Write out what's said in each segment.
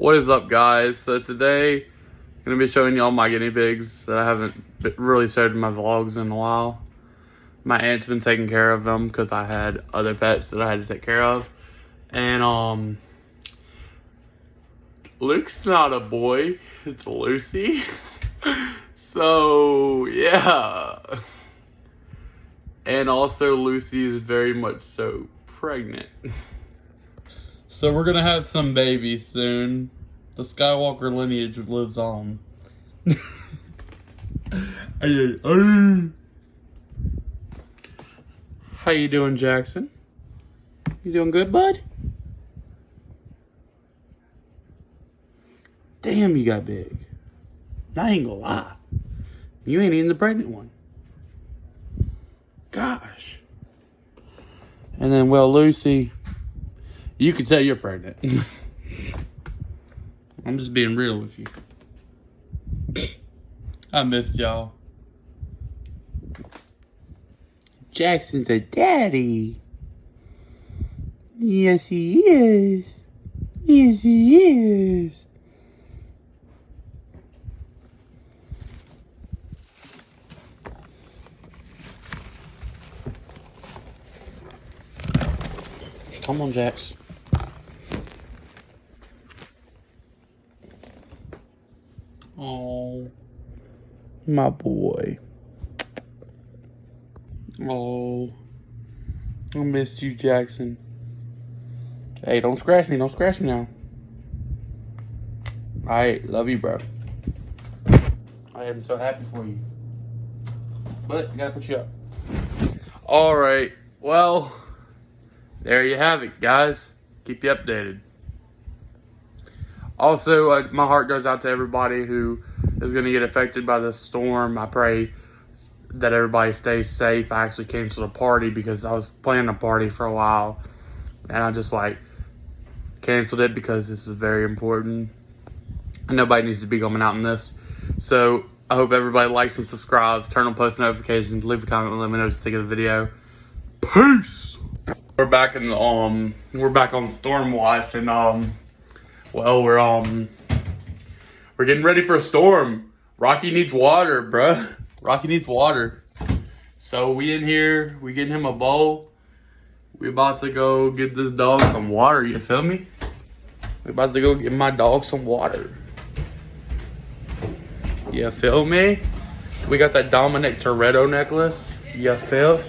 What is up, guys? So today I'm gonna be showing y'all my guinea pigs that I haven't really showed in my vlogs in a while. My aunt's been taking care of them because I had other pets that I had to take care of. And Luke's not a boy, it's Lucy. So yeah. And also Lucy is very much so pregnant. So we're gonna have some babies soon. The Skywalker lineage lives on. How you doing, Jackson? You doing good, bud? Damn, you got big. I ain't gonna lie. You ain't even the pregnant one. Gosh. And then, well, Lucy, you can tell you're pregnant. I'm just being real with you. I missed y'all. Jackson's a daddy. Yes, he is. Yes, he is. Come on, Jax. Oh, my boy. Oh, I missed you, Jackson. Hey, don't scratch me. Don't scratch me now. Alright, love you, bro. I am so happy for you. But, I gotta put you up. Alright, well, there you have it, guys. Keep you updated. Also, my heart goes out to everybody who is going to get affected by this storm. I pray that everybody stays safe. I actually canceled a party because I was planning a party for a while. And I just canceled it because this is very important. And nobody needs to be going out in this. So I hope everybody likes and subscribes. Turn on post notifications. Leave a comment and let me know what you think of the video. Peace! We're back in the, we're back on storm watch and well, we're getting ready for a storm. Rocky needs water, bruh. Rocky needs water. So we in here, we getting him a bowl. We about to go get this dog some water, you feel me? We about to go get my dog some water. You feel me? We got that Dominic Toretto necklace. You feel?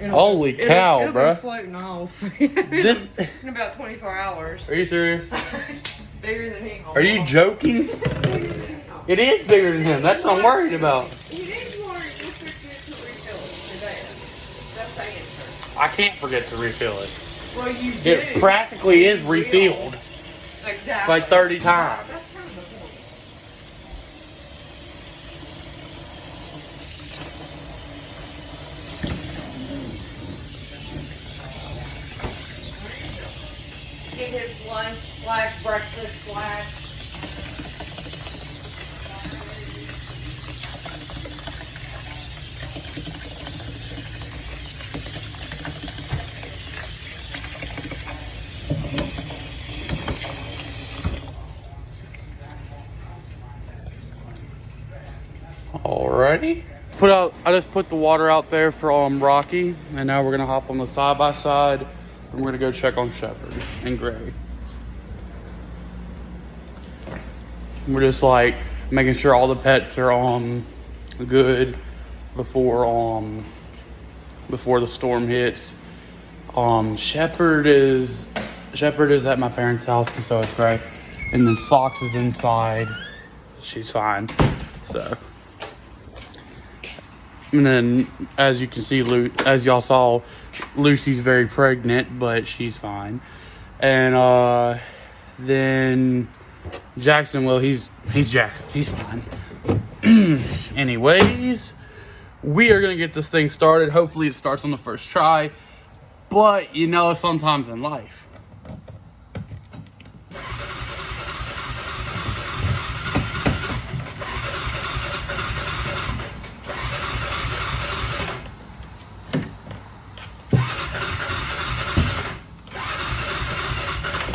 Holy cow, it'll bro. Be floating off. This in about 24 hours. Are you serious? It's bigger than him. Are you joking? It is bigger than him. That's what I'm worried about. He needs water. You'll forget to refill it today. That's the answer. I can't forget to refill it. Well, you do. It practically is refilled Exactly. like 30 times. That's kind of the point. Get his lunch, breakfast, Alrighty. I just put the water out there for Rocky, and now we're gonna hop on the side by side and we're gonna go check on Shepherd and Gray. We're just making sure all the pets are good before the storm hits. Shepherd is at my parents' house, and so is Gray. And then Socks is inside. She's fine. So, and then as you can see, as y'all saw, Lucy's very pregnant, but she's fine. And then Jackson, well, he's Jackson. He's fine. Anyways, we are gonna get this thing started. Hopefully, it starts on the first try. But you know, sometimes in life,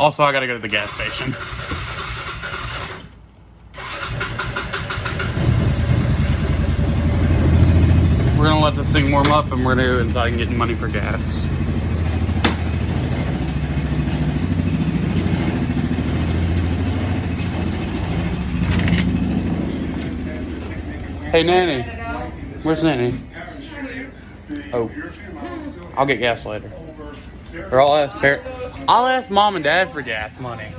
Also, I gotta go to the gas station. We're gonna let this thing warm up and we're gonna go inside and get money for gas. Hey, Nanny. Where's Nanny? Oh. I'll get gas later. Or I'll ask Mom and Dad for gas money.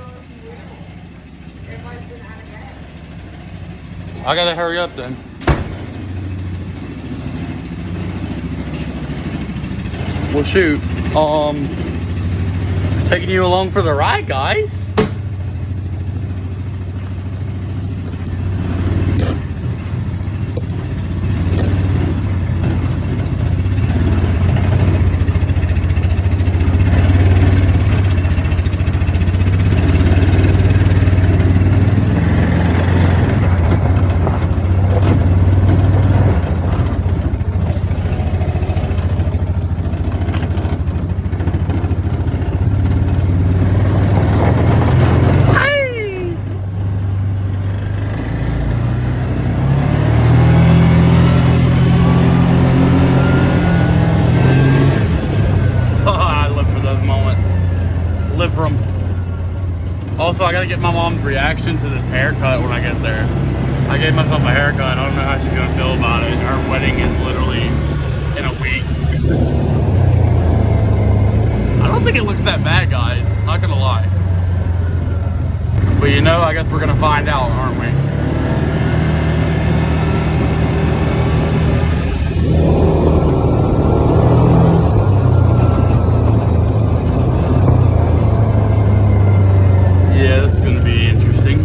I gotta hurry up then. Well, shoot. Taking you along for the ride, guys. Also, I gotta get my mom's reaction to this haircut when I get there. I gave myself a haircut. I don't know how she's gonna feel about it. Our wedding is literally in a week. I don't think it looks that bad, guys. Not gonna lie. But you know, I guess we're gonna find out, aren't we? Yeah, this is going to be interesting.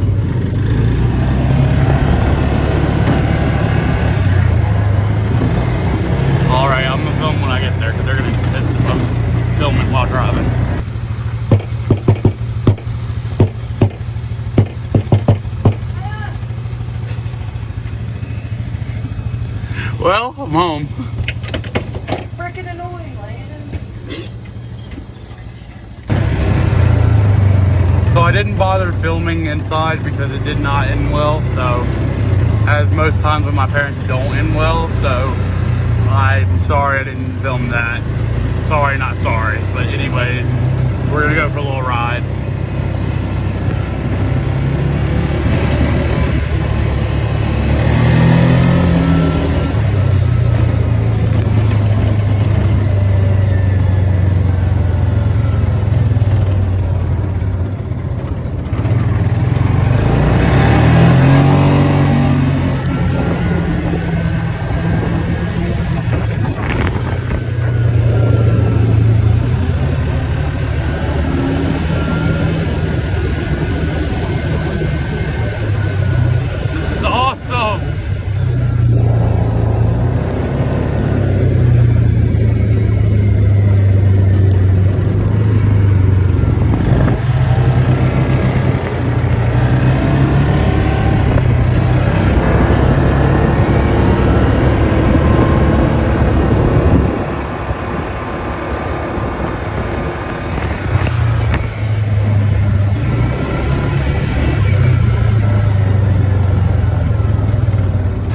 Alright, I'm going to film when I get there because they're going to film it while driving. Well, I'm home. Freaking annoying, Landon. So I didn't bother filming inside because it did not end well, so as most times when my parents don't end well, so I'm sorry I didn't film that. Sorry, not sorry, but anyways, we're gonna go for a little ride.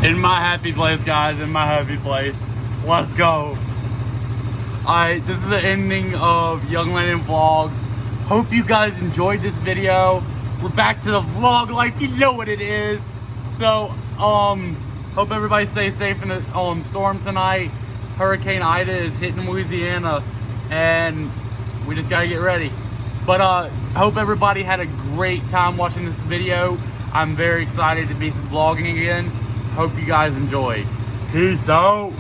In my happy place, guys, in my happy place. Let's go. Alright, this is the ending of Young Landon Vlogs. Hope you guys enjoyed this video. We're back to the vlog life, you know what it is. So, hope everybody stays safe in the storm tonight. Hurricane Ida is hitting Louisiana, and we just gotta get ready. But I hope everybody had a great time watching this video. I'm very excited to be vlogging again. Hope you guys enjoyed. Peace out.